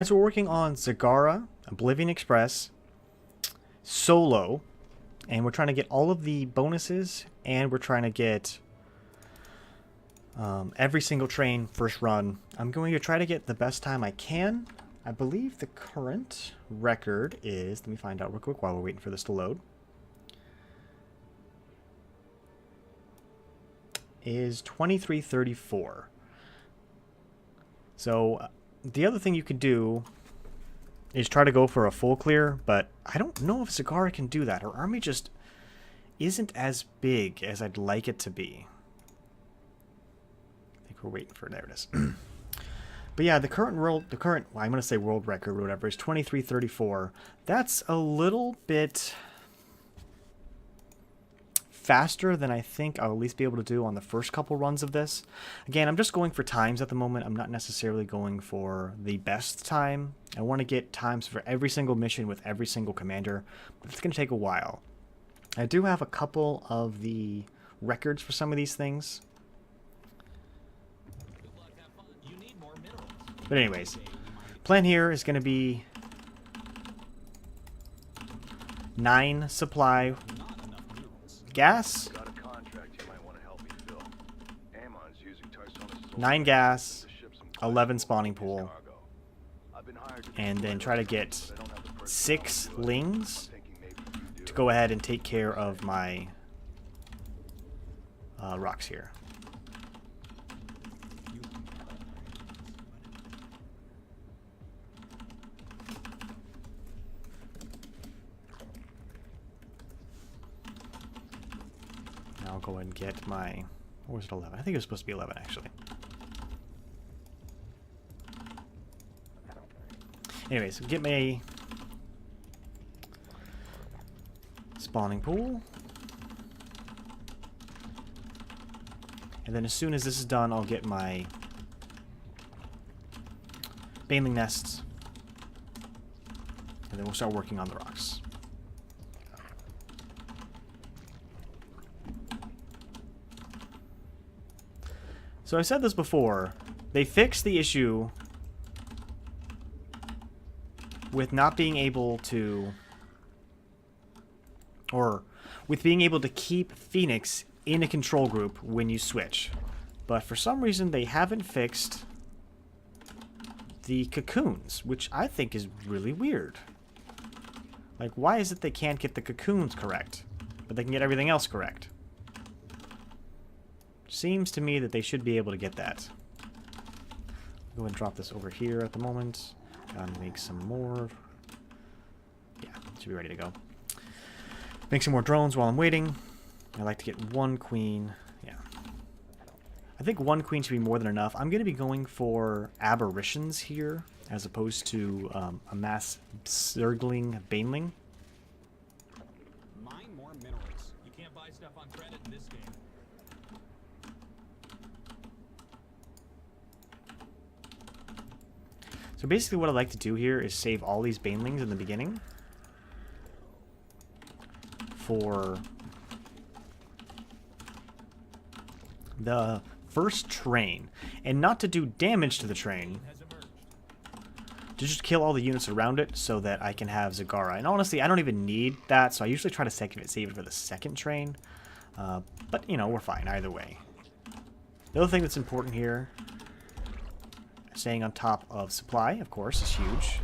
So we're working on Zagara, Oblivion Express, solo, and we're trying to get all of the bonuses, and we're trying to get every single train first run. I'm going to try to get the best time I can. I believe the current record is, let me find out real quick while we're waiting for this to load, is 23:34. So the other thing you could do is try to go for a full clear, but I don't know if Zagara can do that. Her army just isn't as big as I'd like it to be. I think we're waiting for it. There it is. But yeah, the current well, I'm going to say world record or whatever is 23:34. That's a little bit faster than I think I'll at least be able to do on the first couple runs of this. Again, I'm just going for times at the moment. I'm not necessarily going for the best time. I want to get times for every single mission with every single commander, but it's going to take a while. I do have a couple of the records for some of these things. But anyways, plan here is going to be 9 supply gas, 9 gas, 11 spawning pool, and then try to get 6 lings to go ahead and take care of my Raksir. I'll go ahead and get my, or was it 11? I think it was supposed to be 11 actually. Anyways, get my spawning pool. And then as soon as this is done, I'll get my baneling nests. And then we'll start working on the rocks. So I said this before, they fixed the issue with not being able to, or with being able to keep Phoenix in a control group when you switch. But for some reason they haven't fixed the cocoons, which I think is really weird. Like, why is it they can't get the cocoons correct, but they can get everything else correct? Seems to me that they should be able to get that. Go ahead and drop this over here at the moment. Gotta make some more. Yeah, should be ready to go. Make some more drones while I'm waiting. I like to get 1 queen. Yeah. I think 1 queen should be more than enough. I'm going to be going for Aberrations here, as opposed to a mass circling baneling. Mine more minerals. You can't buy stuff on credit in this game. So basically what I like to do here is save all these banelings in the beginning for the first train, and not to do damage to the train, to just kill all the units around it so that I can have Zagara. And honestly, I don't even need that, so I usually try to save it for the second train. But, you know, we're fine either way. The other thing that's important here, staying on top of supply, of course, is huge.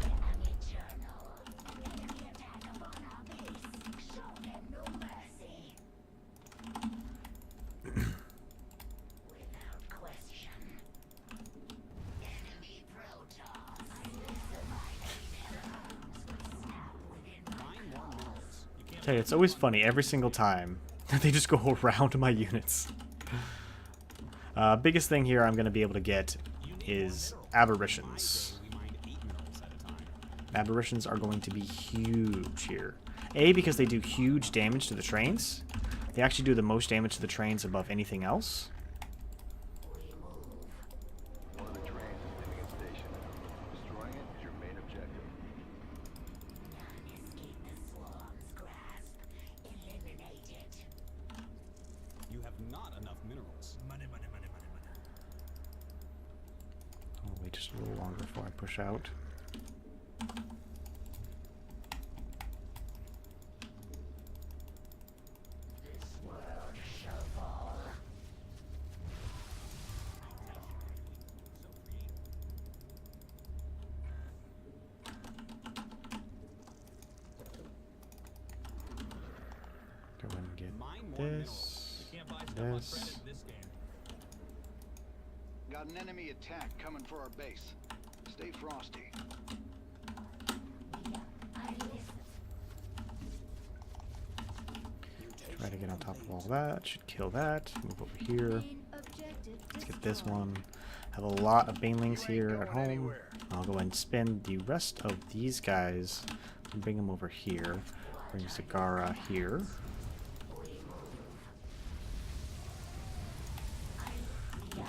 Tell you, it's always funny every single time that they just go around my units. Biggest thing here I'm going to be able to get is Aberrations. Aberrations are going to be huge here. A, because they do huge damage to the trains. They actually do the most damage to the trains above anything else. One of the trains is leaving its station. Destroying it is your main objective. Escape the swarm's grasp. Eliminate it. You have not enough minerals. Money, money, money, money, money. I'll wait just a little longer before I push out. this, You can't buy stuff on this. credit in this game. Got an enemy attack coming for our base. Stay frosty. Try to get on top of all that. Should kill that. Move over here. Let's get this one. Have a lot of banelings here at home. I'll go ahead and spin the rest of these guys and bring them over here. Bring Zagara here.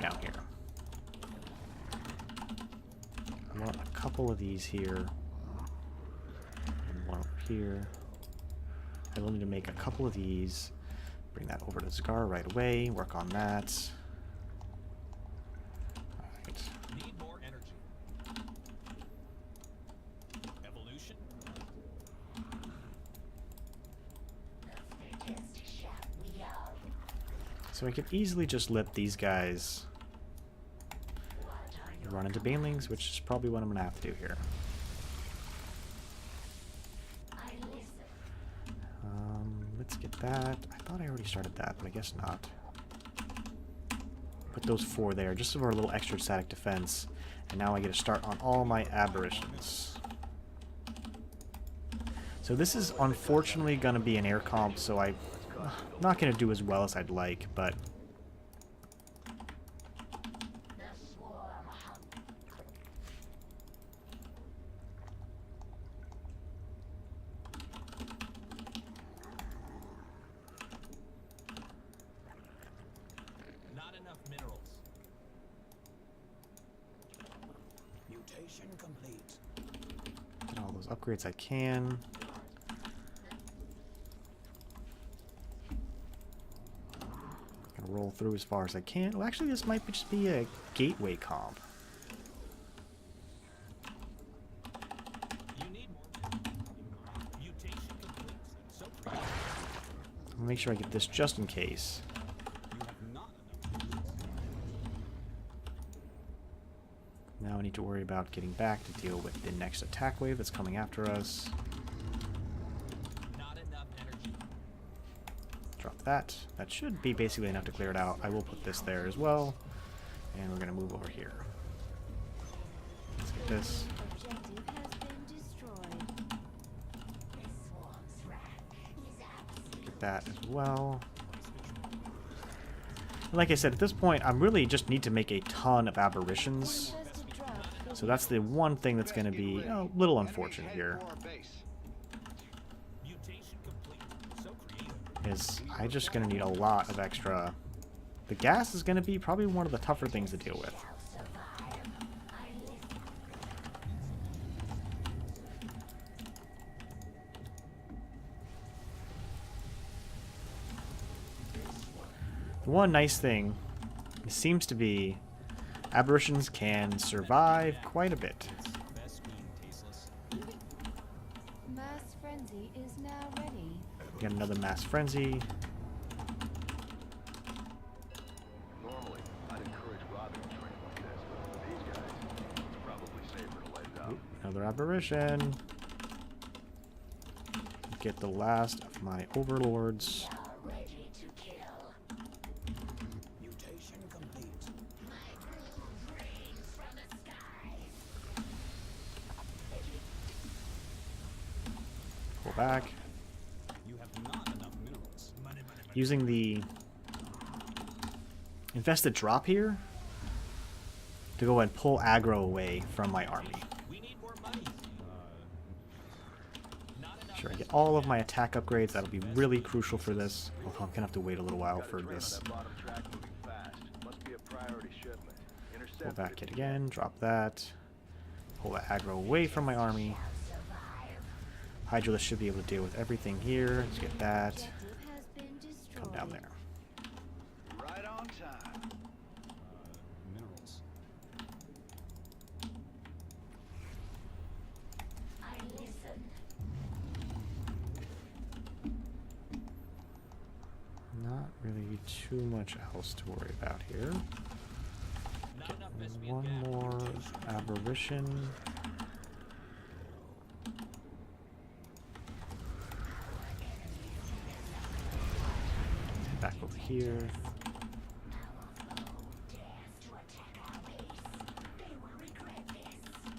Down here. I want a couple of these here. And one over here. I will need to make a couple of these. Bring that over to Zagara right away. Work on that. Alright. Need more energy. Evolution. So I could easily just let these guys run into banelings, which is probably what I'm going to have to do here. Let's get that. I thought I already started that, but I guess not. Put those 4 there, just for a little extra static defense. And now I get to start on all my aberrations. So this is unfortunately going to be an air comp, so I'm not going to do as well as I'd like, but... Not enough minerals. Mutation complete. Get all those upgrades I can. Gonna roll through as far as I can. Well, actually, this might just be a gateway comp. You need more. Mutation complete. So pretty. I'll make sure I get this just in case. You have not enough minerals. Now I need to worry about getting back to deal with the next attack wave that's coming after us. Not enough energy. Drop that. That should be basically enough to clear it out. I will put this there as well. And we're going to move over here. Let's get this. Objective has been destroyed. Get that as well. Like I said, at this point, I really just need to make a ton of aberrations. Contested drop. So that's the one thing that's going to be a little unfortunate here. Mutation complete. So creative. Is I just going to need a lot of extra... The gas is going to be probably one of the tougher things to deal with. The one nice thing seems to be aberrations can survive quite a bit. Best being tasteless. Mass frenzy is now ready. We got another mass frenzy. Normally, I'd encourage robbing a train like this, but with these guys, it's probably safer to let it out. Oop, another aberration. Get the last of my overlords. Mutation complete. Pull back. You have not enough minerals. Money, money, money. Using the infested drop here to go and pull aggro away from my army. We need more money. Not enough. Sure, I get all of my attack upgrades. That'll be really crucial for this. Although I'm gonna have to wait a little while Got a for train on this. that bottom track moving fast. Must be a priority shipment. Intercept Pull back it. it again. Drop that. Pull that aggro away from my army. Hydralisk should be able to deal with everything here. Let's get that. Objective has been destroyed. Come down there. Right on time. Minerals. Not really too much else to worry about here. Not enough Vespian One gas. more Mutation. aberration. here.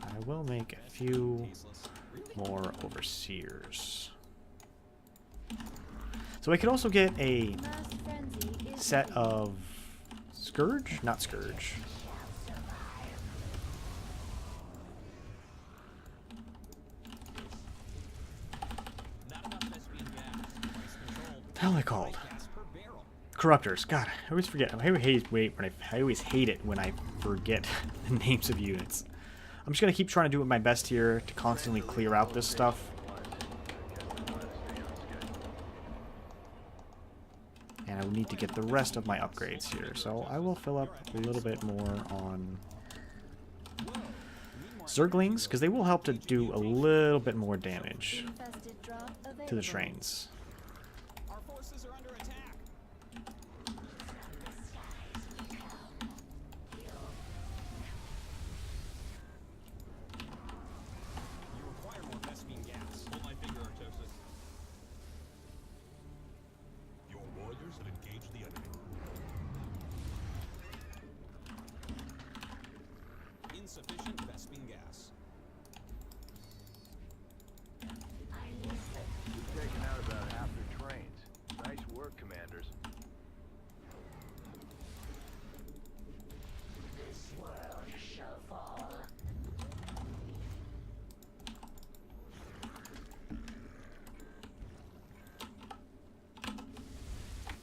I will make a few more overseers. So I could also get a Mass frenzy is set ready. of Scourge? Not Scourge. What the hell are they called? Corruptors. God, I always forget. I always hate it when I forget the names of units. I'm just gonna keep trying to do my best here to constantly clear out this stuff. And I will need to get the rest of my upgrades here. So I will fill up a little bit more on Zerglings, because they will help to do a little bit more damage Infested drop to the available. trains. Our forces are under attack. You require more Vespine gas. Hold my finger, Artosis. Your warriors have engaged the enemy. Insufficient Vespine gas. We've taken out about half their trains. Nice work, commanders. This world shall fall.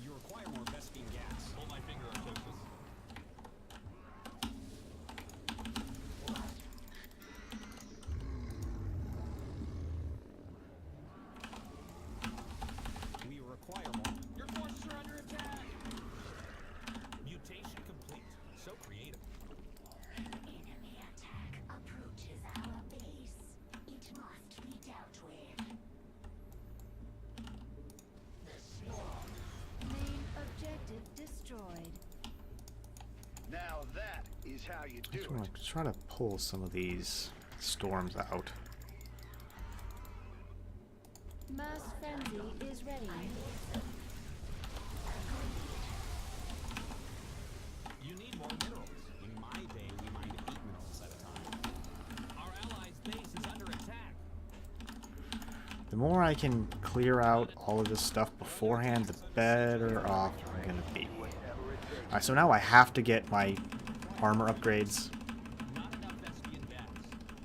You require more Vespine gas. Hold my finger, Artosis. We require more. Your forces are under attack. Mutation complete. So creative. Enemy attack approaches our base. It must be dealt with. The storm. Main objective destroyed. Now that is how you I do just want to try to pull some of these storms out. Mass frenzy is ready. You need more minerals. In my day, we mined 8 minerals at a time. Our allies' base is under attack. The more I can clear out all of this stuff beforehand, the better off I'm going to be. Alright, so now I have to get my armor upgrades. Not enough Vespine gas.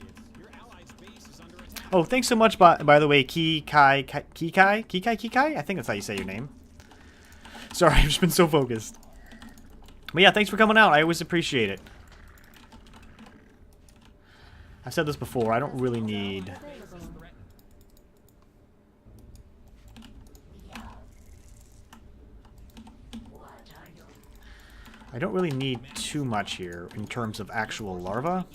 It's your allies' base is under attack. Oh, thanks so much, by the way, Kikai? I think that's how you say your name. Sorry, I've just been so focused. But yeah, thanks for coming out. I always appreciate it. I've said this before. I don't really need... Available. I don't really need too much here in terms of actual larva.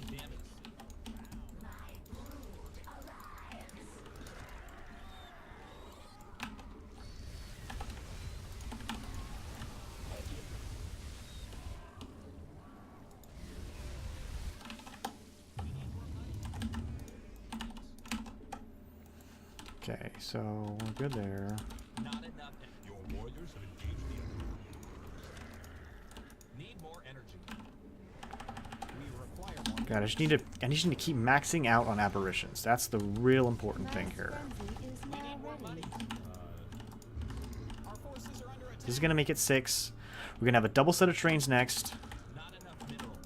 Okay, so we're good there. Not enough. Your warriors have engaged the enemy. Need more energy. We require more. God, I just need to keep maxing out on aberrations. That's the real important thing Mass here. frenzy is now ready. Our forces are under attack. This is gonna make it 6. We're gonna have a double set of trains next. Not enough minerals.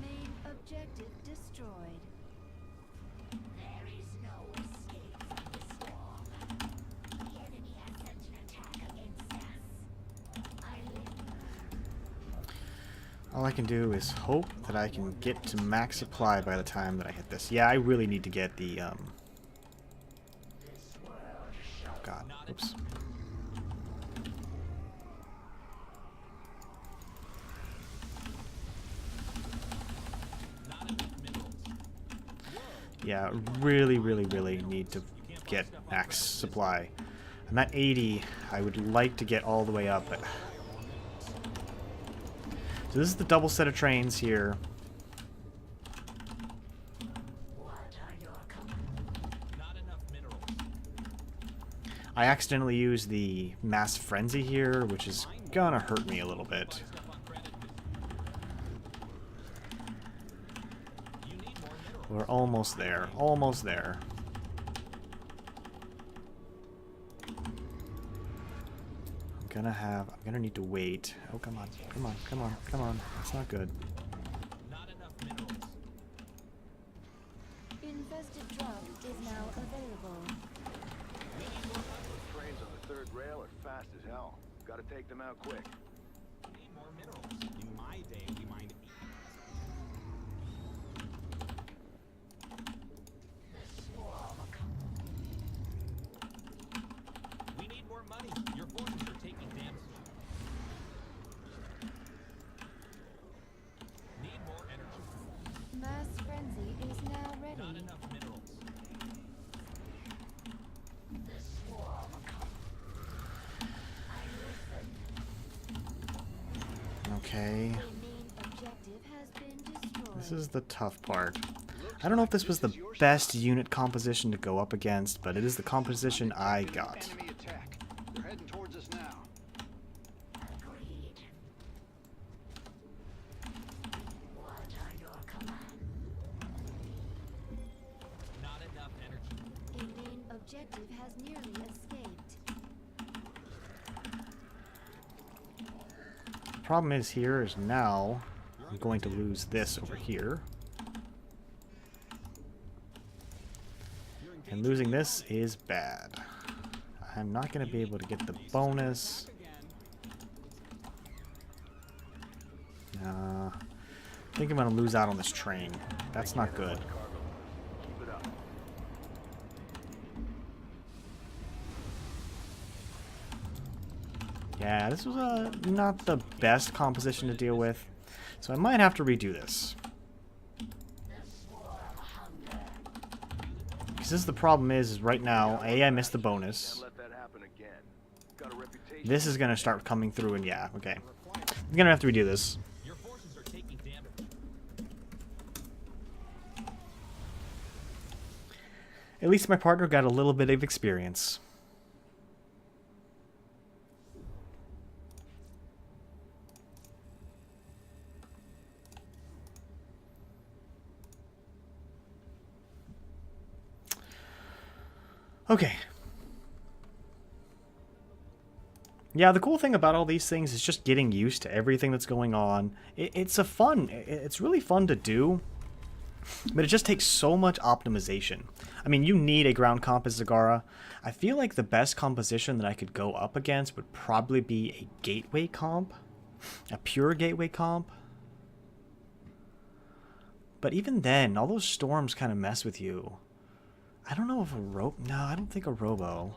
Main objective destroyed. There is no escape from the storm. The enemy has sent an attack against us. All I can do is hope that I can get to max supply by the time that I hit this. Yeah, I really need to get the oh God, oops. Not enough minerals. Yeah, really need to get max supply. I'm at 80. I would like to get all the way up. So this is the double set of trains here. Not enough I accidentally used the Mass Frenzy here, which is gonna hurt me a little bit. We're almost there. Almost there. I'm gonna need to wait. Oh, come on. Come on. Come on. Come on. That's not good. Not enough minerals. Infested drop is now available. Those trains on the third rail are fast as hell. Gotta take them out quick. We need more minerals. In my day, we mined. We need more money. Your forces are taking damage. Need more energy. Mass frenzy is now Not ready. enough minerals. Okay. The main objective has been destroyed. This is the tough part. I don't know if this was the best unit composition to go up against, but it is the composition I got. Enemy attack. They're heading towards us now. Agreed. What are your commands? Not enough energy. A main objective has nearly escaped. Problem is here is now I'm going to lose this over here. And losing this is bad. I'm not going to be able to get the bonus. I think I'm going to lose out on this train. That's not good. Keep it up. Yeah, this was not the best composition to deal with. So I might have to redo this. Because this is the problem is right now, I missed the bonus. Can't let that happen again. Got a reputation. This is going to start coming through and yeah, okay. I'm going to have to redo this. Your forces are taking damage. At least my partner got a little bit of experience. Okay. Yeah, the cool thing about all these things is just getting used to everything that's going on. It's really fun to do, but it just takes so much optimization. I mean, you need a ground comp as Zagara. I feel like the best composition that I could go up against would probably be a gateway comp, a pure gateway comp. But even then, all those storms kind of mess with you. I don't know if no, I don't think a robo.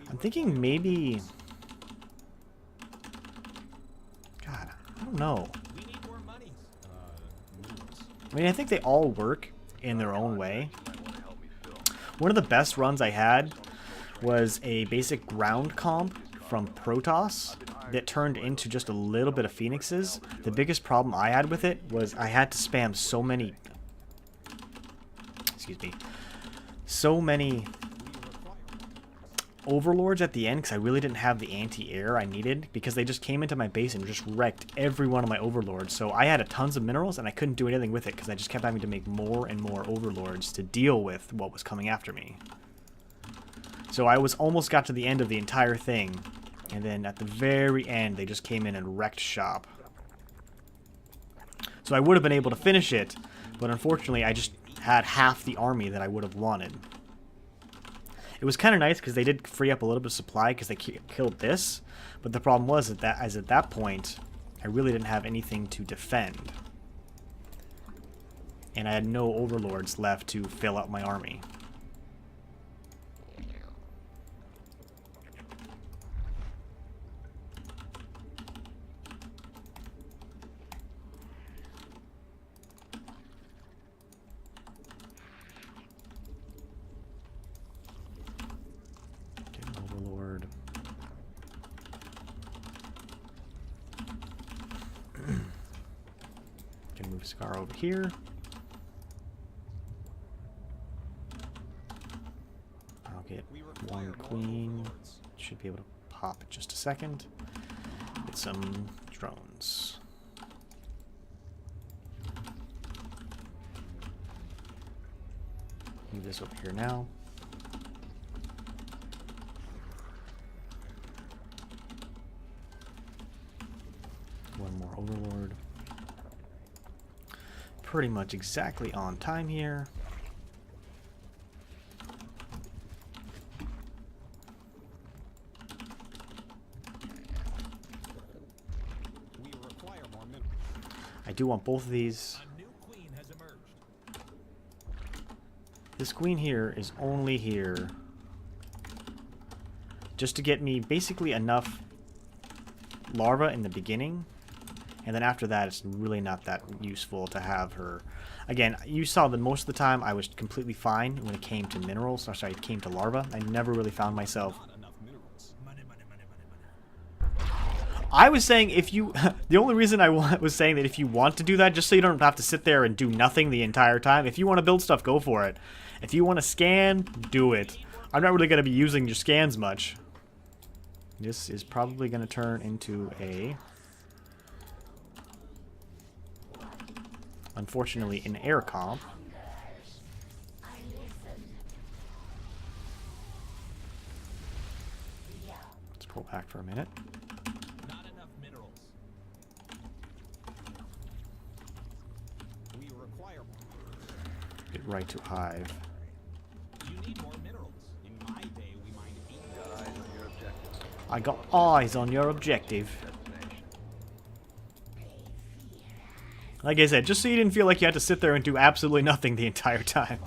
I'm thinking maybe... God, I don't know. We need more money. Minerals. I mean, I think they all work in their own way. Might want to help me fill. One of the best runs I had was a basic ground comp from Protoss that turned into just a little bit of Phoenixes. The biggest problem I had with it was I had to spam so many... Excuse me. So many overlords at the end because I really didn't have the anti-air I needed because they just came into my base and just wrecked every one of my overlords. So I had tons of minerals and I couldn't do anything with it because I just kept having to make more and more overlords to deal with what was coming after me. So I was almost got to the end of the entire thing, and then at the very end they just came in and wrecked shop. So I would have been able to finish it, but unfortunately I just had half the army that I would have wanted. It was kind of nice because they did free up a little bit of supply because they killed this, but the problem was that at that point I really didn't have anything to defend, and I had no overlords left to fill out my army. Overlord. Can move Zagara over here. I'll get require more queen. overlords. Should be able to pop in just a second. Get some drones. Move this over here now. One more overlord. Pretty much exactly on time here. We require more minerals. I do want both of these. A new queen has emerged. This queen here is only here just to get me basically enough larva in the beginning, and then after that it's really not that useful to have her. Again, you saw that most of the time I was completely fine when it came to minerals, or sorry, it came to larva. I never really found myself. Not enough minerals. I was saying if you the only reason I was saying that if you want to do that, just so you don't have to sit there and do nothing the entire time, if you want to build stuff, go for it. If you want to scan, do it. I'm not really going to be using your scans much. This is probably going to turn into a, unfortunately, an air comp. Let's pull back for a minute. Not enough minerals. We require more. Get right to hive. You need more minerals. In my day, we mined 8 Got eyes on your objective. I got eyes on your objective. Destination. Like I said, just so you didn't feel like you had to sit there and do absolutely nothing the entire time.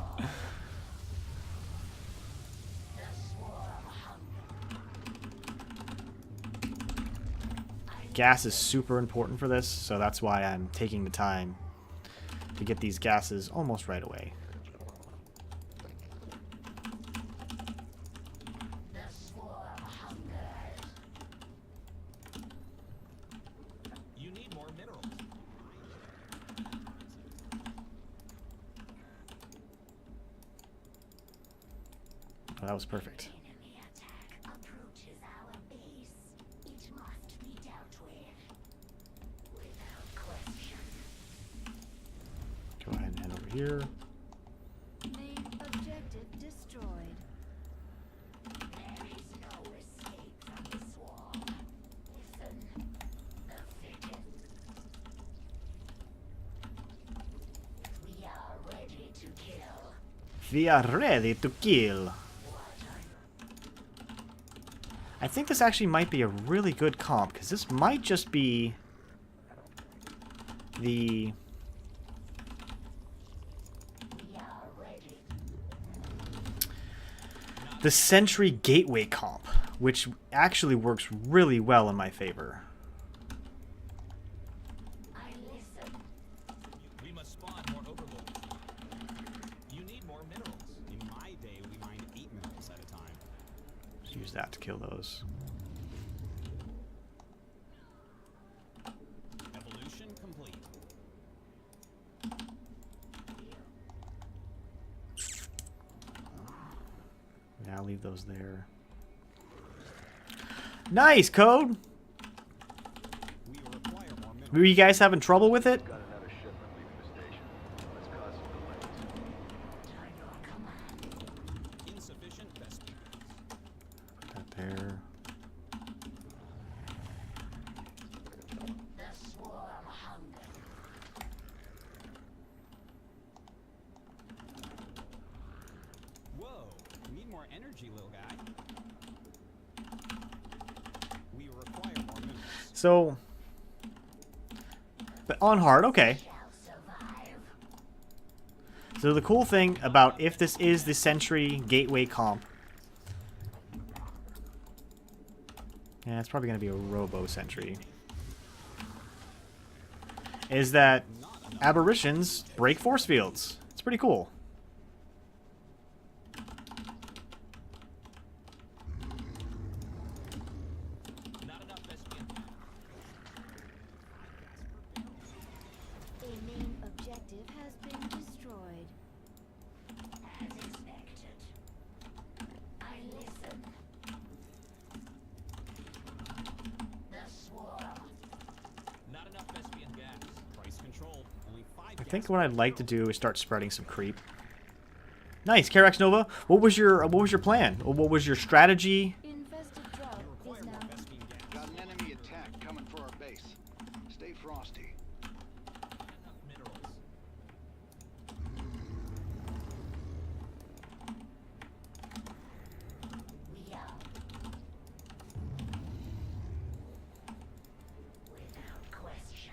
Gas is super important for this, so that's why I'm taking the time to get these gases almost right away. You need more minerals. Oh, that was perfect. Enemy attack approaches our base. It must be dealt with. Without question. Go ahead and head over here. Main objective destroyed. There is no escape from this war. Listen, the fittest. We are ready to kill. We are ready to kill. I think this actually might be a really good comp, because this might just be the... the Sentry Gateway comp, which actually works really well in my favor. I listen. We must spawn more overlords. You need more minerals. In my day, we mined 8 minerals at a time. Just use that to kill those. Evolution complete. Yeah, I'll leave those there. Nice, Code! We require more minerals. Were you guys having trouble with it? Got another shipment leaving the station. Let's cause some delays. Insufficient vespers. Put that there. The swarm hunger. Whoa, need more energy, little guy. We require more minerals. So... but on hard, okay. Shall survive. So the cool thing about if this is the Sentry Gateway comp... yeah, it's probably going to be a Robo Sentry. Is that Aberrations break force fields. It's pretty cool. Not enough Vespian. A main objective has been destroyed. As expected. I listen. think what I'd like to do is start spreading some creep. Nice, Karax Nova. What was your plan? Or what was your strategy? Infested drop is now. Got an enemy attack coming for our base. Stay frosty. Enough minerals. We are. Without question.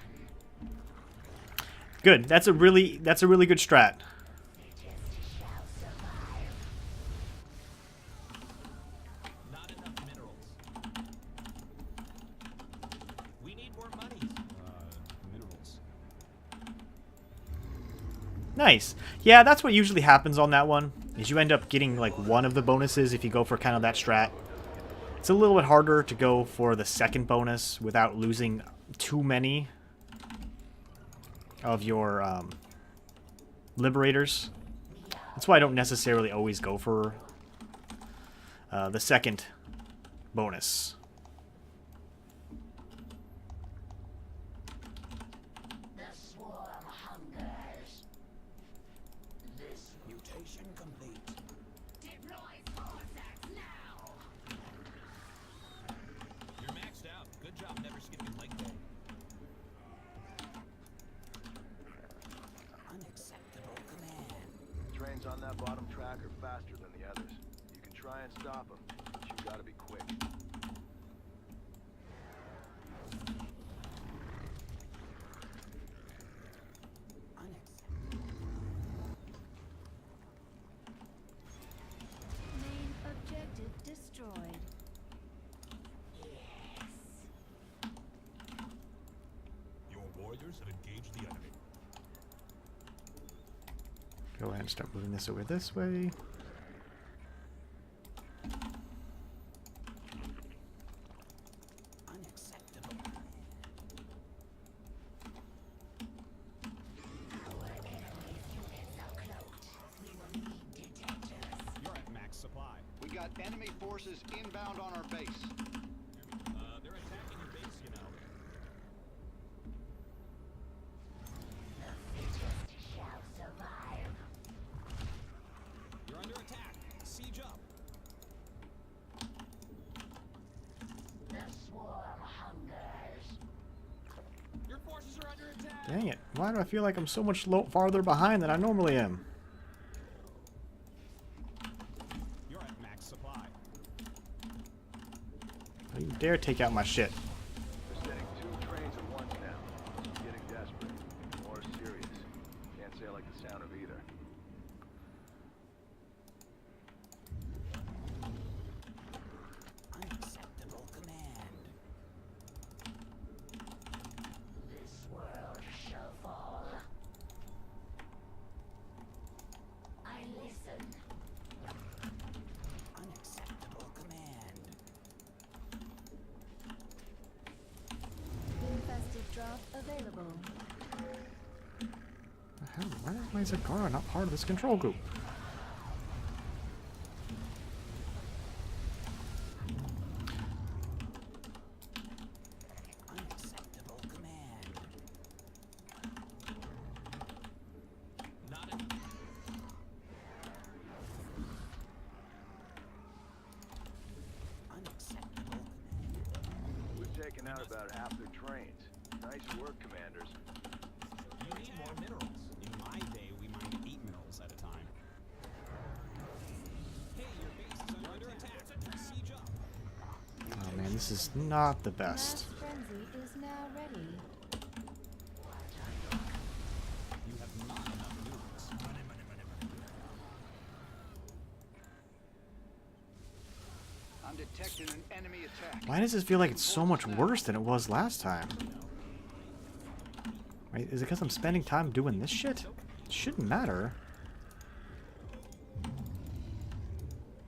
Good. That's a really good strat. Just shall survive. Not enough minerals. We need more money. Minerals. Nice. Yeah, that's what usually happens on that one. Is you end up getting like one of the bonuses if you go for kind of that strat. It's a little bit harder to go for the second bonus without losing too many of your liberators. That's why I don't necessarily always go for the second bonus. The swarm hungers. This Mutation complete. deploy Vortex now. You're maxed out. Good job never skipping leg day. Unacceptable command. Trains on that bottom track are faster than the others. You can try and stop them, but you gotta be quick. Main objective destroyed. Your warriors have engaged the enemy. Go ahead and start moving this over this way. Unacceptable. You're at max supply. We got enemy forces inbound on our base. They're attacking your base, you know. Shall survive. You're under attack. Siege up. The swarm hungers. Your forces are under attack. Dang it. Why do I feel like I'm so much farther behind than I normally am? You're at max supply. Don't you dare take out my shit. They're sending 2 trains at once now. It's getting desperate. More serious. Can't say I like the sound of either. Unacceptable command. This world shall fall. I listen. Unacceptable command. Infested drop available. The hell? Why is Zagara not part of this control group? Unacceptable command. Not enough. Unacceptable command. We've taken out about half their trains. Nice work, commanders. You need more minerals. In my day, we mined 8 minerals at a time. Hey, your base is under attack. Siege up. Oh man, this is not the best. Mass frenzy is now ready. You have not enough minerals. I'm detecting an enemy attack. Why does this feel like it's so much worse than it was last time? Wait, is it because I'm spending time doing this shit? It shouldn't matter.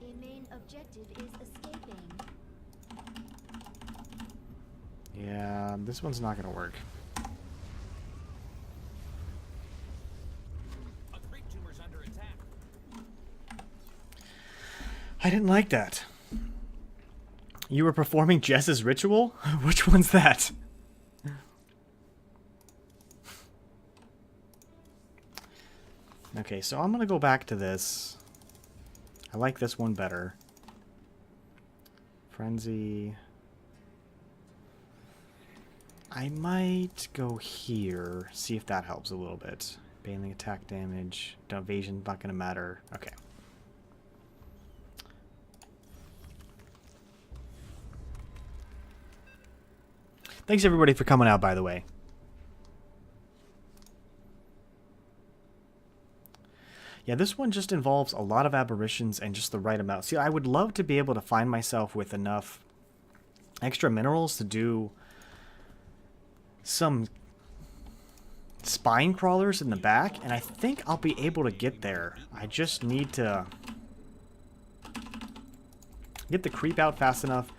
A main objective is escaping. Yeah, this one's not gonna work. A creep tumor's under attack. I didn't like that. You were performing Jess's ritual? Which one's that? Okay, so I'm gonna go back to this. I like this one better. Frenzy. I might go here, see if that helps a little bit. Bailing attack damage. Evasion, not gonna matter. Okay. Thanks everybody for coming out, by the way. Yeah, this one just involves a lot of aberrations and just the right amount. See, I would love to be able to find myself with enough extra minerals to do some spine crawlers in the back, and I think I'll be able to get there. I just need to get the creep out fast enough,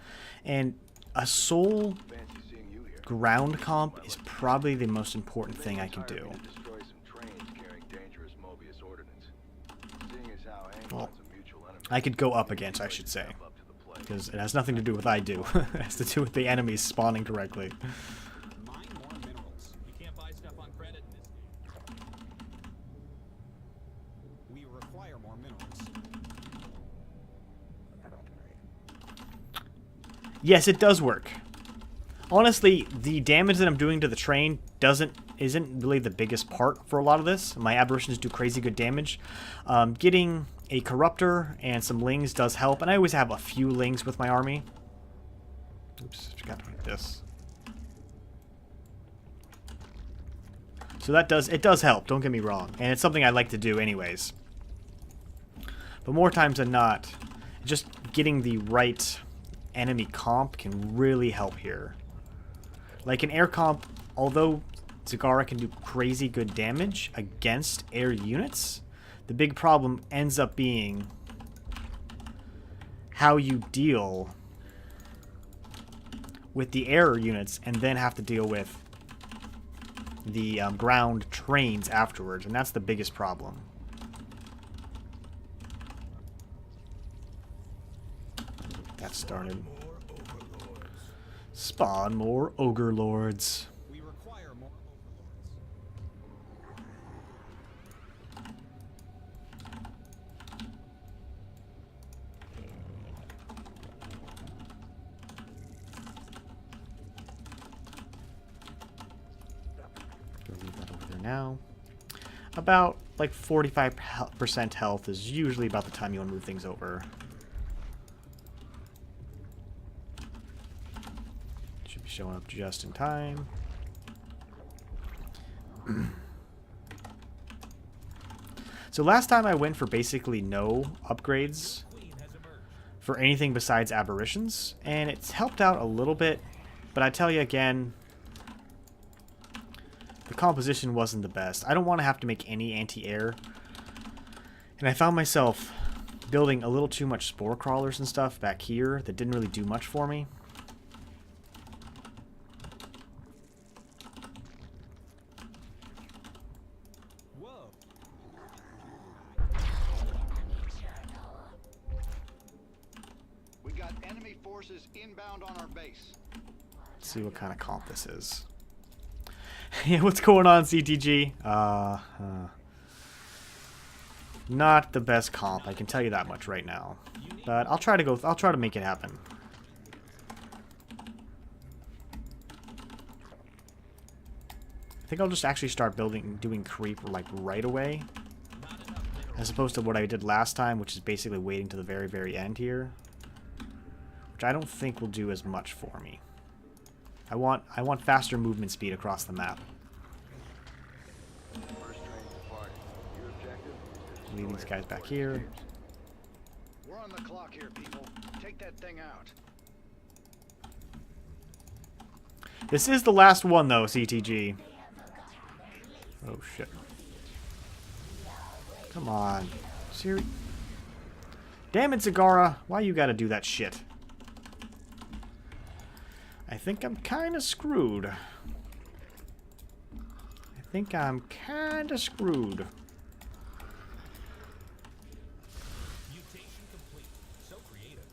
and a soul Fancy seeing you here. ground comp is probably the most important thing I can do. Destroy some trains carrying dangerous Mobius ordnance. Seeing as how Well, Anglon's a mutual enemy, I could go up against, I should say, up to the plate. because it has nothing to do with I do. It has to do with the enemies spawning directly. Mine more minerals. You can't buy stuff on credit in this game. We require more minerals. Yes, it does work. Honestly, the damage that I'm doing to the train isn't really the biggest part for a lot of this. My aberrations do crazy good damage. Getting a corruptor and some lings does help, and I always have a few lings with my army. Oops, forgot to hit this. So it does help, don't get me wrong. And it's something I like to do anyways. But more times than not, just getting the right enemy comp can really help here. Like an air comp, although Zagara can do crazy good damage against air units, the big problem ends up being how you deal with the air units and then have to deal with the ground trains afterwards, and that's the biggest problem. That started. Spawn more ogre lords. We require more overlords. Go leave that over there now. About like 45% health is usually about the time you want to move things over. Should be showing up just in time. So last time I went for basically no upgrades for anything besides aberrations, and it's helped out a little bit, but I tell you again, the composition wasn't the best. I don't want to have to make any anti-air, and I found myself building a little too much spore crawlers and stuff back here that didn't really do much for me. Whoa. We got enemy forces inbound on our base. Let's see what kind of comp this is. Yeah, what's going on, CTG? Not the best comp, I can tell you that much right now. But I'll try to make it happen. I think I'll just actually start doing creep like right away, as opposed to what I did last time, which is basically waiting to the very, very end here, which I don't think will do as much for me. I want faster movement speed across the map. First train departing. Your objective is to Leave these destroy guys back Fort here. Spears. We're on the clock here, people. Take that thing out. This is the last one, though, CTG. Oh, shit. Come on. Seriously? Damn it, Zagara. Why you gotta do that shit? I think I'm kinda screwed. Mutation complete. So creative.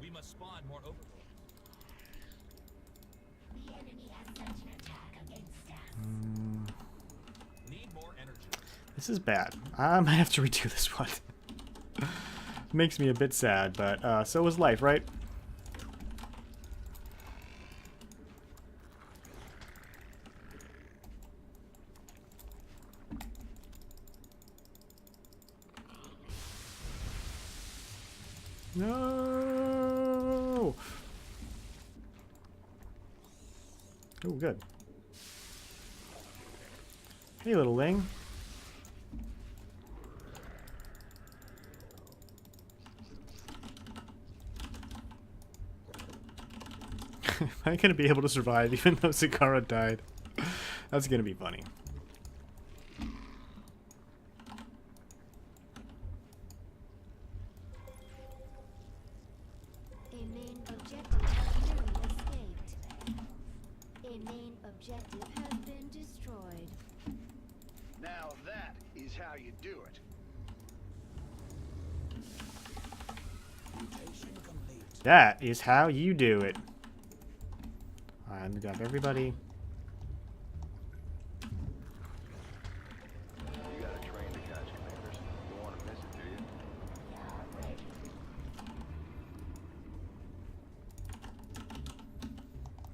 We must spawn more overlords. The enemy has such This is bad. I might have to redo this one. Makes me a bit sad, but so is life, right? No. Oh, good. Hey, little Ling. Am I gonna be able to survive even though Zagara died? That's gonna be funny. A main objective has nearly escaped. A main objective has been destroyed. Now that is how you do it. Mutation complete. That is how you do it. Alright, let me grab everybody. You got a train to catch, Commanders. Don't want to miss it, do you?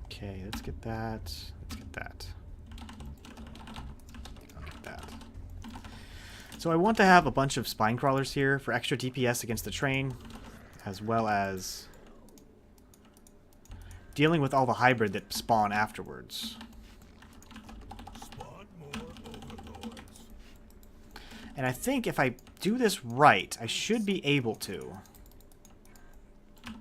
Okay, let's get that. Let's get that. I'll get that. So I want to have a bunch of spine crawlers here for extra DPS against the train, as well as dealing with all the hybrid that spawn afterwards. Spawn more overlords. And I think if I do this right, I should be able to. Let's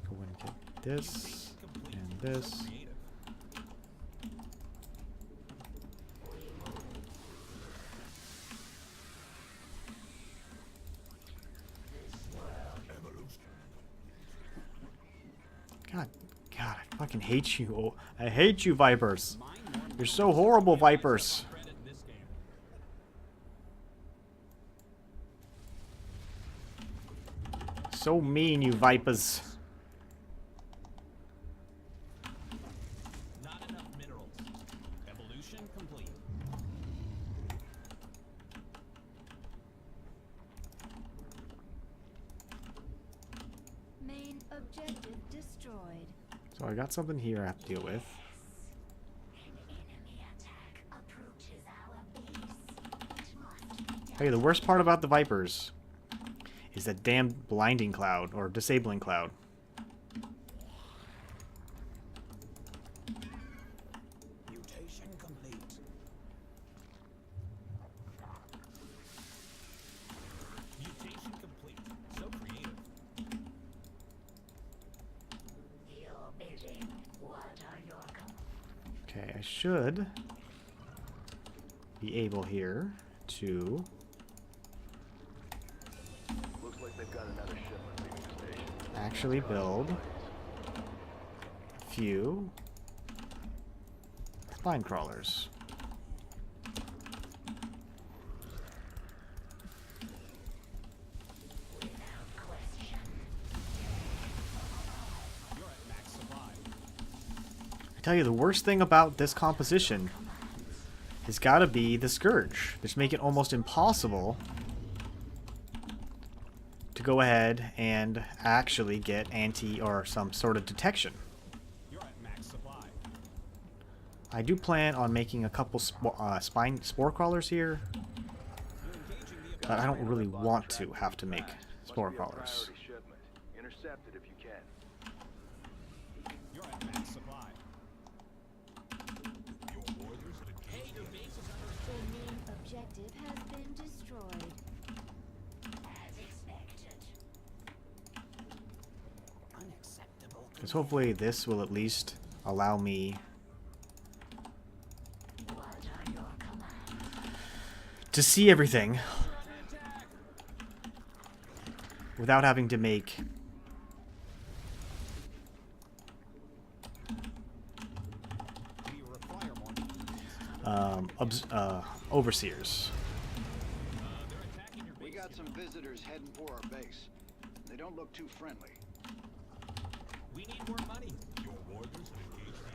go and get this and this. God, I fucking hate you. Oh, I hate you, Vipers. You're so horrible, Vipers. So mean, you Vipers. Not enough minerals. Evolution complete. Main objective destroyed. So I got something here I have to deal with. Enemy attack approaches our base. It must be Hey, the worst part about the Vipers is that damn blinding cloud, or disabling cloud. Mutation complete. Mutation complete. So creative. your bidding. What are your Okay, I should be able here to... Looks like they've got another shipment leaving the station. actually build a few spine crawlers. You're at max supply. I tell you, the worst thing about this composition has got to be the Scourge. Just make it almost impossible to go ahead and actually get anti or some sort of detection. You're at max supply. I do plan on making a couple spine spore crawlers here, You're engaging the but I don't really want to have to make spore Must be a crawlers. priority shipment. Intercept it if you can. You're at max supply. Your warriors have engaged. Hey, your base is under A main objective has been destroyed. as expected? unacceptable. Because hopefully this will at least allow me What are your commands? to see everything without having to make We require more. overseers. They're attacking your We base. got some visitors heading for our base. They don't look too friendly. We need more money. Your warriors have engaged the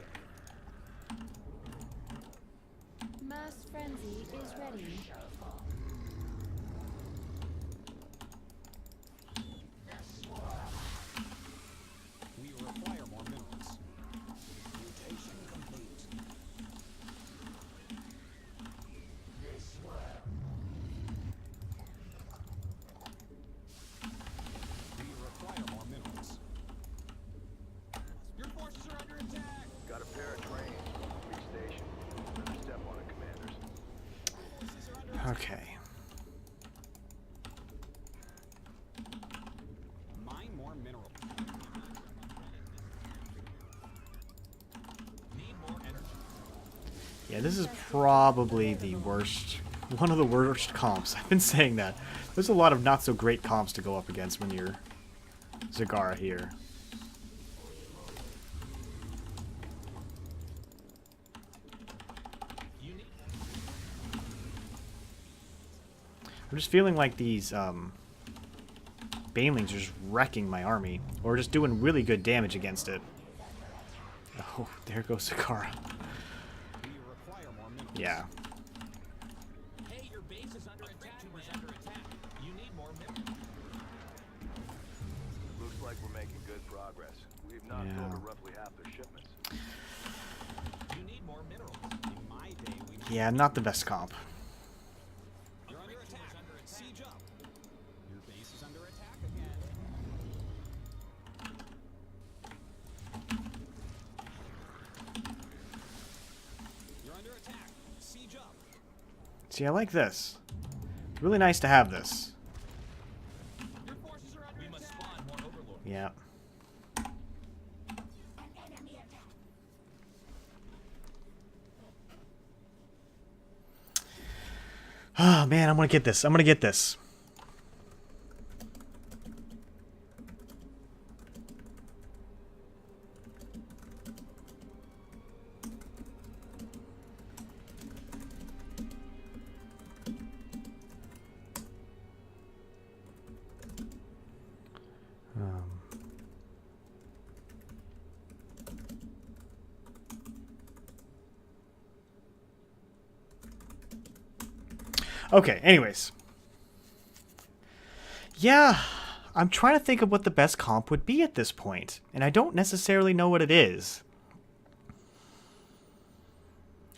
enemy. Mass frenzy is ready. We require more minerals. Mutation complete. We require more minerals. Your forces are under attack. Got a pair of trains. Big station. Better step on it, commanders. Forces are under attack. Okay. Mine more minerals. Need more energy. Yeah, this is probably the worst, one of the worst comps. I've been saying that. There's a lot of not so great comps to go up against when you're Zagara here. You need I'm just feeling like these Banelings are just wrecking my army, or just doing really good damage against it. Oh, there goes Zagara. we require more minerals. Yeah. Hey, your base is under attack. Is under attack. You need more minerals. Looks like we're making good progress. We've knocked Yeah. over roughly half their shipments. You need more minerals. In my day, we Yeah, not the best comp. You're under attack. Siege up. Your base is under attack again. You're under attack. Siege up. See, I like this. It's really nice to have this. Your forces are under attack. We must spawn more overlords. Yeah. Oh man, I'm gonna get this. I'm gonna get this. Okay, anyways. Yeah, I'm trying to think of what the best comp would be at this point, and I don't necessarily know what it is.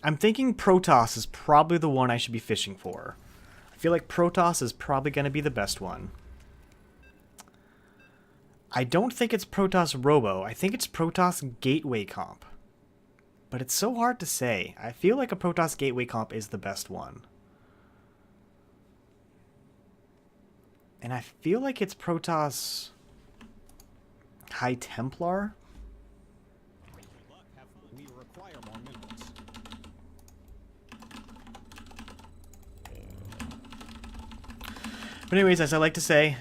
I'm thinking Protoss is probably the one I should be fishing for. I feel like Protoss is probably going to be the best one. I don't think it's Protoss Robo. I think it's Protoss Gateway comp. But it's so hard to say. I feel like a Protoss Gateway comp is the best one. And I feel like it's Protoss High Templar. We require more minerals. But anyways, as I like to say,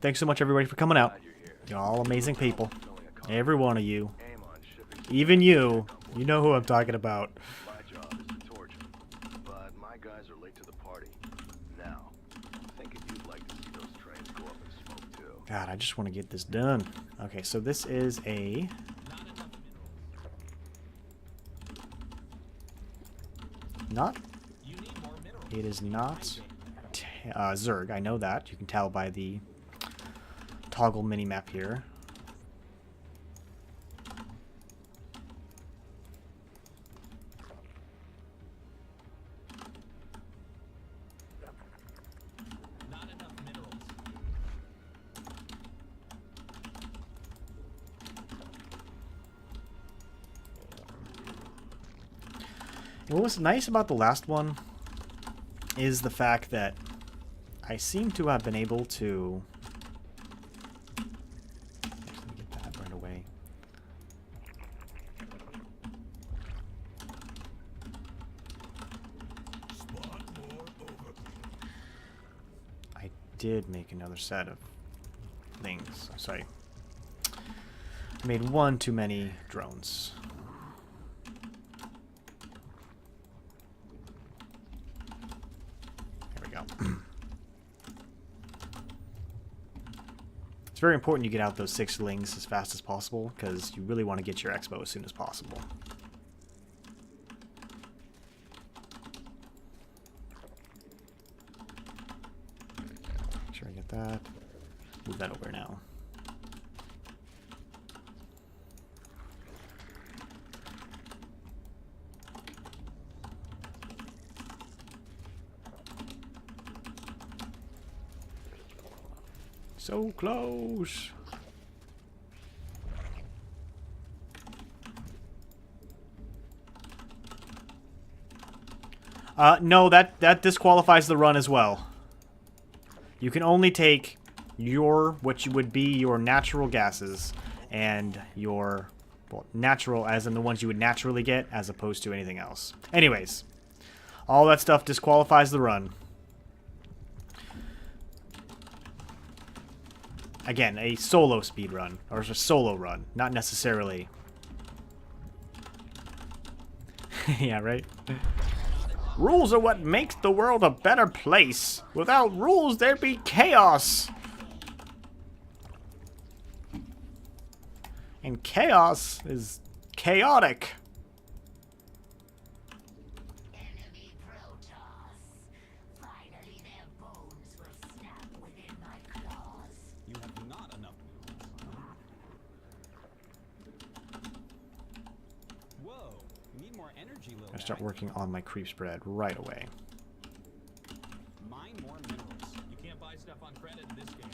thanks so much everybody for coming out. Glad you're here. You're all amazing people. Knowing a con- Every one of you. aim on shipping Even you. You know who I'm talking about. My job is to torch them. But my guys are late to the party. Now, thinking you'd like to see those trains go up in smoke too. God, I just want to get this done. Okay, so this is a... Not... You need more minerals. It is not Zerg. I know that. You can tell by the toggle mini-map here. Not enough minerals. What was nice about the last one is the fact that I seem to have been able to... Let me get that right away. I did make another set of things. Sorry. I made one too many drones. There we go. It's very important you get out those 6 lings as fast as possible, because you really want to get your expo as soon as possible. that. Move that over now. So close. No, that disqualifies the run as well. You can only take what you would be your natural gases and your, well, natural as in the ones you would naturally get as opposed to anything else. Anyways, all that stuff disqualifies the run. Again, a solo speed run, or a solo run, not necessarily. Yeah, right? Rules are what makes the world a better place. Without rules, there'd be chaos. And chaos is chaotic. Enemy Protoss. Finally, their bones will snap within my claws. You have not enough minerals. Whoa, you need more energy, little I start guy. working on my creep spread right away. Mine more minerals. You can't buy stuff on credit in this game.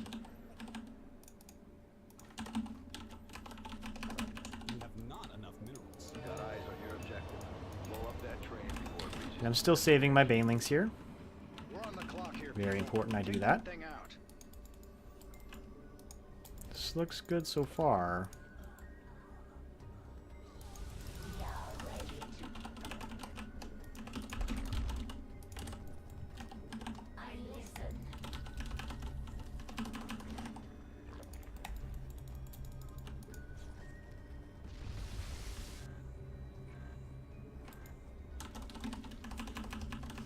You have not enough minerals. Got eyes on your objective. Blow up that train before it reaches. And I'm still saving my banelings here. We're on the clock here. Very people. important I do Take that. thing out. This looks good so far. I listen.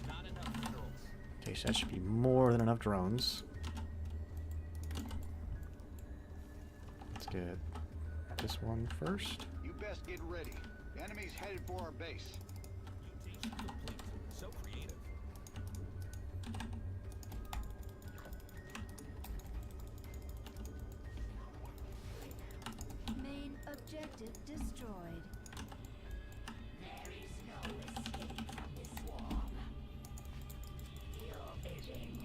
Not enough minerals. Okay, so that should be more than enough drones. Let's get this one first. You best get ready. The enemy's headed for our base. Mutation complete. So creative. Main objective destroyed. There is no escape from this swarm. Your bidding.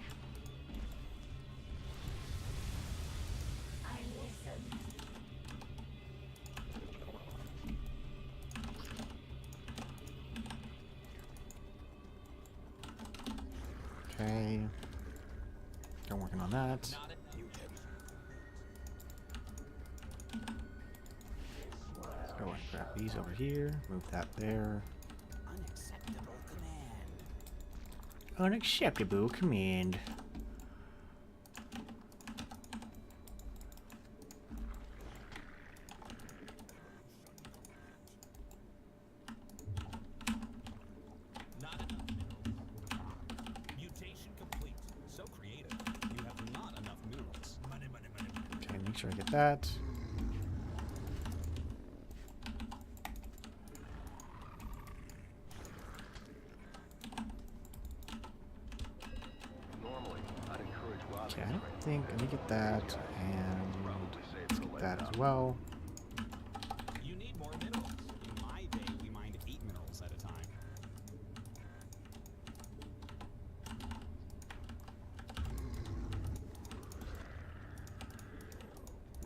I listen. Okay. Still working on that. Not a Let's go and grab these over here. Move that there. unacceptable command. Unacceptable command. Not enough minerals. Mutation complete. So creative. You have not enough minerals. Money. Okay, make sure I get that. Normally, I'd encourage robbing Okay, I the don't train. think let me get that and Probably safe let's to get let that it as out. well. You need more minerals. In my day, we mined 8 minerals at a time.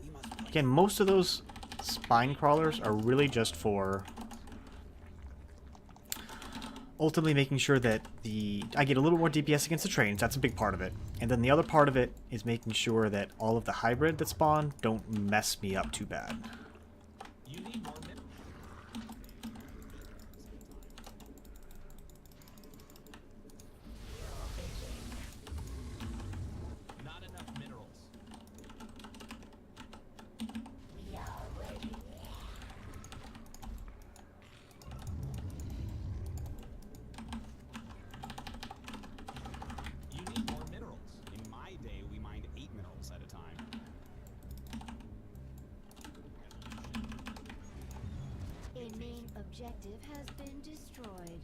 We must place Again, most of those spine crawlers are really just for ultimately making sure that I get a little more DPS against the trains. That's a big part of it. And then the other part of it is making sure that all of the hybrid that spawn don't mess me up too bad. You need more minerals. Not enough minerals. We are ready. You need more minerals. In my day, we mined 8 minerals at a time. A main objective has been destroyed.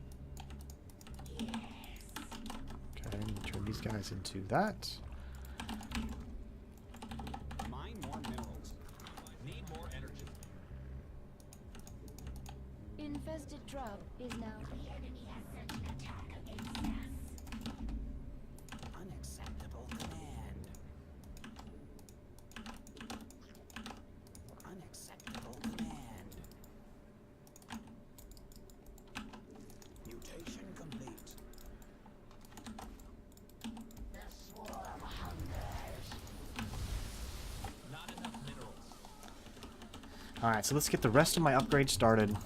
Okay, turn these guys into that. Infested drop is now. The enemy has sent an attack against us. Unacceptable command. Unacceptable command. Mutation complete. The swarm hungers. Not enough minerals. Alright, so let's get the rest of my upgrades started.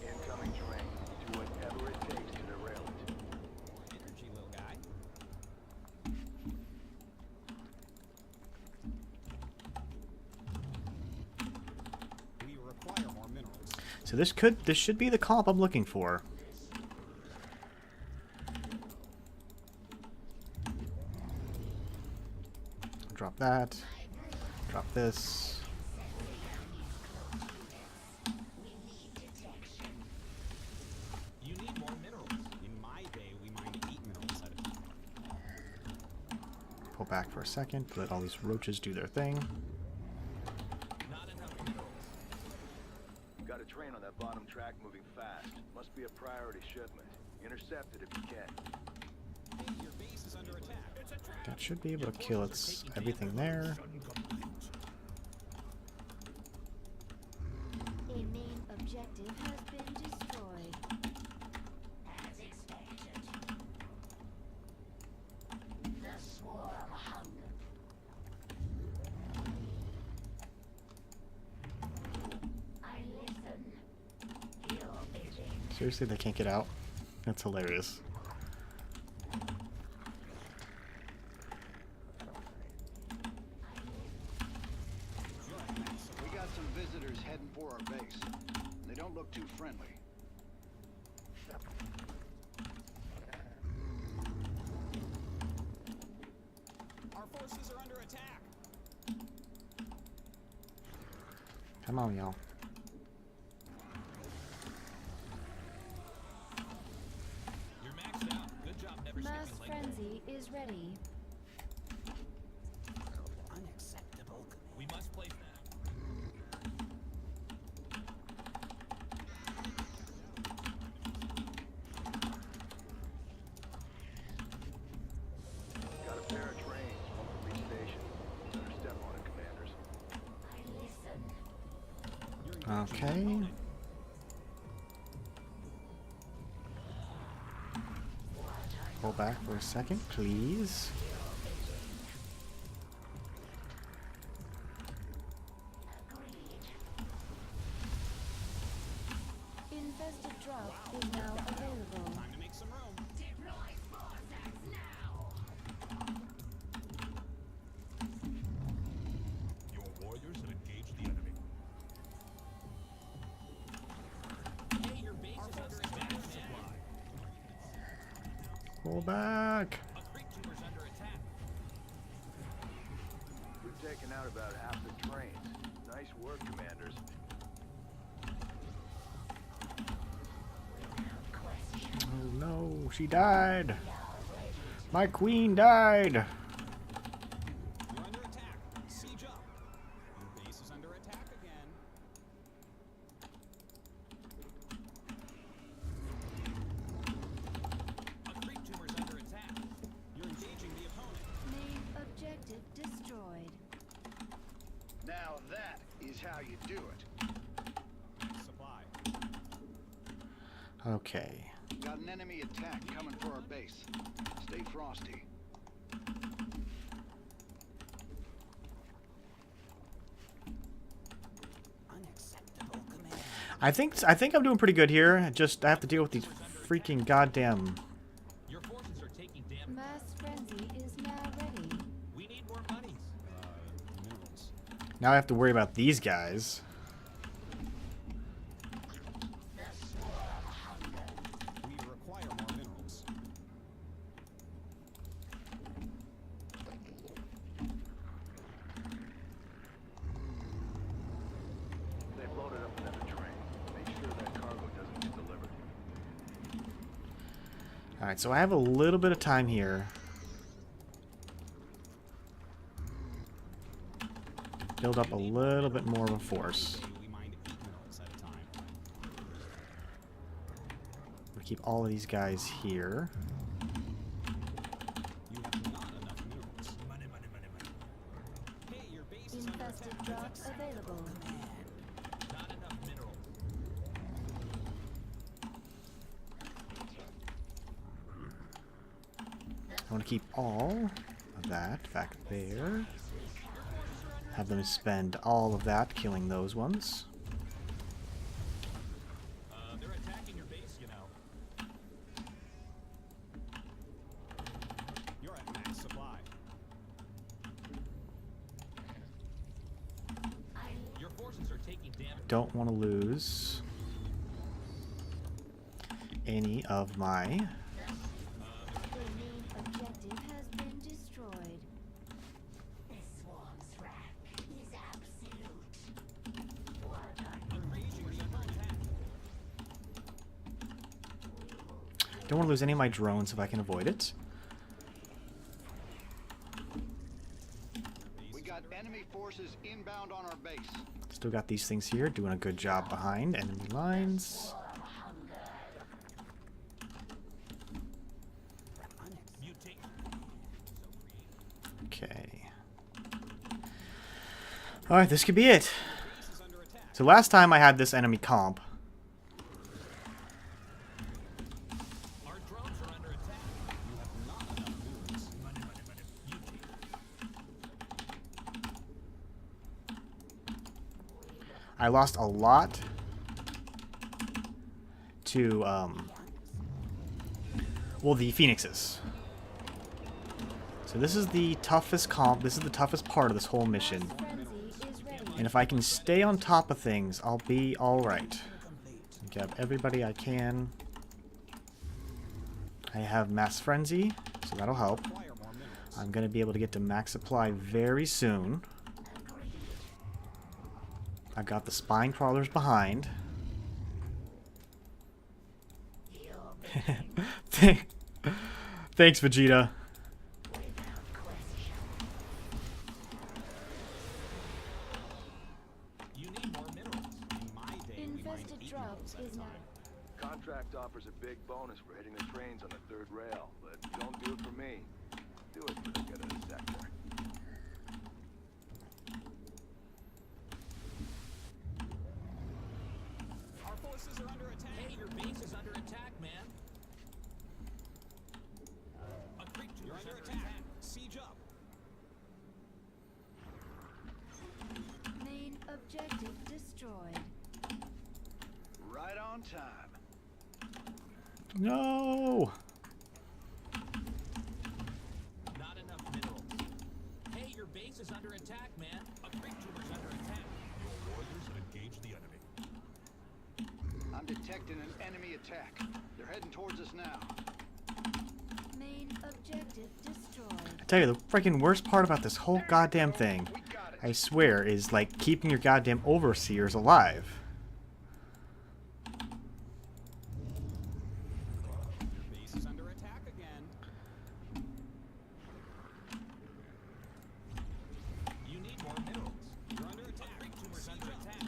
Incoming train. Do whatever it takes to derail it. Energy, little guy. We require more minerals. So this should be the comp I'm looking for. Drop that. Drop this. You need more minerals. In my day, we mined 8 minerals at a time. Pull back for a second. Let all these roaches do their thing. Not enough minerals. Got a train on that bottom track moving fast. Must be a priority shipment. Intercept it if you can. Hey, your base is under attack. It's a trap. That should be able to kill its everything there. A main objective has been destroyed. As expected. The swarm hunger. I listen. Your bidding. Seriously, they can't get out? That's hilarious. We got some visitors heading for our base. They don't look too friendly. Our forces are under attack. Come on, y'all. You're maxed out. Good job never Mass shipping like that. frenzy is ready. Unacceptable. We must place that. Got a pair of trains, one from each station. Better step on it, commanders. I listen. You're engaging the Okay. opponent. Pull back for a second, please. Infested drop is now available. Time to make some room. Deploy Vortex now. Your warriors have engaged the enemy. Hey, your base is under attack. Pull back. A creep tumor's under attack. We've taken out about half the trains. Nice work, commanders. Oh no, she died. My queen died. You're under attack. Siege up. Your base is under attack again. A creep tumor's under attack. You're engaging the opponent. Main objective destroyed. Now that is how you do it. Supply. Okay. Got an enemy attack coming for our base. Stay frosty. Unacceptable command. I think I'm doing pretty good here. Just I have to deal with these freaking goddamn. Your forces are taking damage. Mass frenzy is now ready. We need more monies. Minerals. Now I have to worry about these guys. We require more minerals. They've loaded up another train. Make sure that cargo doesn't get delivered. Alright, so I have a little bit of time here. Build up a little bit more of a force. We mine 8 minerals at a time. We'll keep all of these guys here. You have not enough minerals. Money, money, money, money. Hey, your base is under Infested attack. drop available. Not enough minerals. I want to keep all of that back there. Have them spend all of that killing those ones. They're attacking your base, you know. You're at max supply. Your forces are taking damage. Don't want to lose any of my... The main objective has been destroyed. This swarm's wrath is absolute. Aberrations are under attack. Don't want to lose any of my drones if I can avoid it. We got enemy forces inbound on our base. Still got these things here, doing a good job behind enemy lines. Mutate. Okay. Alright, this could be it. Base is under attack. So last time I had this enemy comp. Our drones are under attack. You have not enough minerals. Money, money, money. Mutate. I lost a lot to, well, the Phoenixes. So this is the toughest comp, this is the toughest part of this whole mission. Frenzy is ready. And if I can stay on top of things, I'll be alright. Grab everybody I can. I have Mass Frenzy, so that'll help. Acquire more minerals. I'm going to be able to get to max supply very soon. I've got the spine crawlers behind. Thanks, Vegeta. You need more minerals. In my day, we mined Infested 8 drop minerals at is a now. time. Contract offers a big bonus for hitting the trains on the third rail, but don't do it for me. Do it for the good of the sector. Our forces are under attack. Hey, your base is under attack, man. A creature You're under attack. Siege up. Main objective destroyed. Right on time. No! Not enough minerals. Hey, your base is under attack, man. A creature is under attack. Your warriors have engaged the enemy. I'm detecting an enemy attack. They're heading towards us now. Main objective destroyed. I tell you, the freaking worst part about this whole goddamn thing, We got it. I swear, is like keeping your goddamn overseers alive. Your base is under attack again. You need more minerals. You're under attack. A creature is under attack.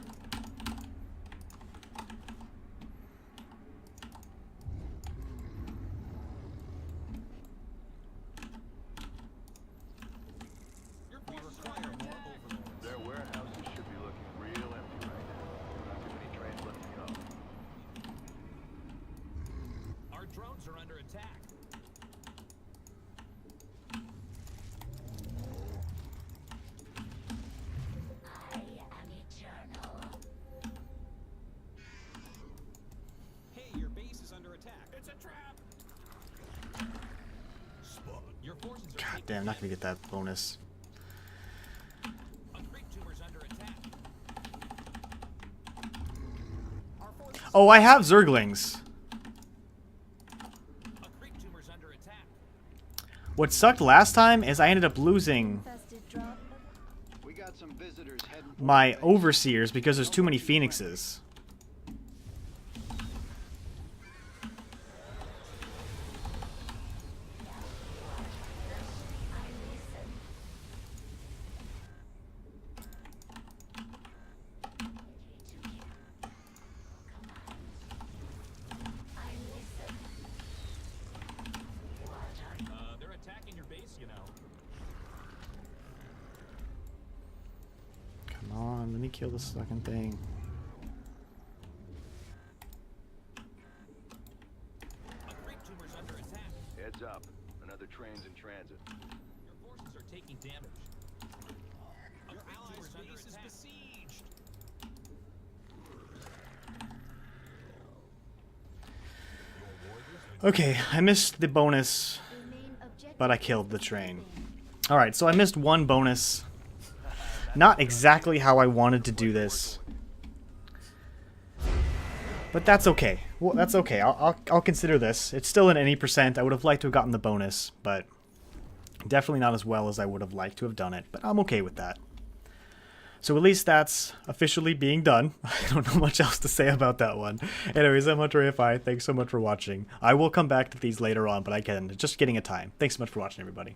Your forces require more overlords. Their warehouses should be looking real empty right now. Not too many trains left to go. Our drones are under attack. I am eternal. Hey, your base is under attack. It's a trap. Your forces are God taking damn, not gonna get that bonus. A creature is under attack. Our forces Oh, I have Zerglings. A creature is under attack. What sucked last time is I ended up losing Infested drop. We got some visitors heading for my the base. overseers because there's too many Phoenixes. kill this fucking thing. A creep tumor's under attack. Heads up. Another train's in transit. Your forces are taking damage. Your allies' base is besieged. Okay, I missed the bonus, Remain objective but I killed the has train. been. Alright, so I missed one bonus. Not exactly how I wanted to do this. But that's okay. Well, that's okay. I'll consider this. It's still an any percent. I would have liked to have gotten the bonus, but definitely not as well as I would have liked to have done it. But I'm okay with that. So at least that's officially being done. I don't know much else to say about that one. Anyways, I'm Hunter AFI. Thanks so much for watching. I will come back to these later on, but I can. Just getting a time. Thanks so much for watching, everybody.